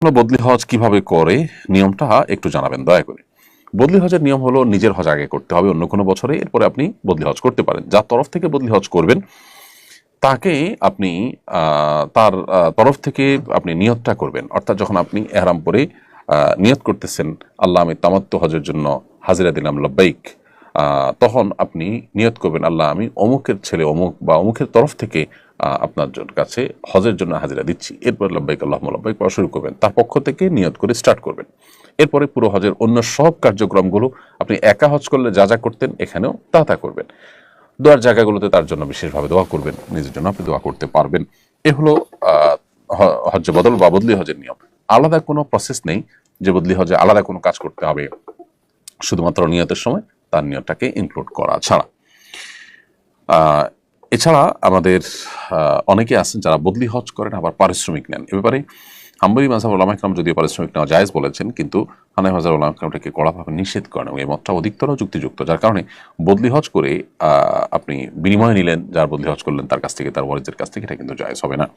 বদলি হজ কিভাবে করে নিয়মটা একটু জানাবেন দয়া করে। বদলি হজের নিয়ম হলো নিজের হজ আগে করতে হবে অন্য কোনো বছরে, এরপরে আপনি বদলি হজ করতে পারেন। যার তরফ থেকে বদলি হজ করবেন তাকে আপনি তার তরফ থেকে আপনি নিয়তটা করবেন। অর্থাৎ যখন আপনি এহরাম পরে নিয়ত করতেছেন আল্লাহ আমি তামাত্তু হজের জন্য হাজিরা দিলাম লব্বাইক, তখন আপনি নিয়ত করবেন আল্লাহ আমি অমুকের ছেলে অমুক বা অমুকের তরফ থেকে আপনার কাছে হজের জন্য হাজিরা দিচ্ছি। এরপর লব্বাইক আল্লাহুম্মা লব্বাইক পড়া শুরু করবেন, তার পক্ষ থেকে নিয়ত করে স্টার্ট করবেন। এরপরে পুরো হজের অন্য সব কার্যক্রমগুলো আপনি একা হজ করলে যা যা করতেন এখানেও তা করবেন। দোয়ার জায়গাগুলোতে তার জন্য বিশেষভাবে দোয়া করবেন, নিজের জন্য আপনি দোয়া করতে পারবেন। এ হলো হজ বদল বা বদলি হজের নিয়ম। আলাদা কোনো প্রসেস নেই যে বদলি হজে আলাদা কোনো কাজ করতে হবে, শুধুমাত্র নিয়তের সময় তার নিয়তটাকে ইনক্লুড করা ছাড়া। এছাড়া আমাদের অনেকে আছেন যারা বদলি হজ করেন আবার পারিশ্রমিক নেন। এ ব্যাপারে হাম্বলি মাযহাব উলামা ইকরাম যদিও পারিশ্রমিক নেওয়া জায়েজ বলেছেন, কিন্তু হানাফি মাযহাব উলামা ইকরাম এটাকে কড়াভাবে নিষেধ করেন এবং এই মতটা অধিকতর যুক্তিযুক্ত। যার কারণে বদলি হজ করে আপনি বিনিময় নিলেন, যার বদলি হজ করলেন তার কাছ থেকে, তার ওয়ারিসদের কাছ থেকে, এটা কিন্তু জায়েজ হবে না।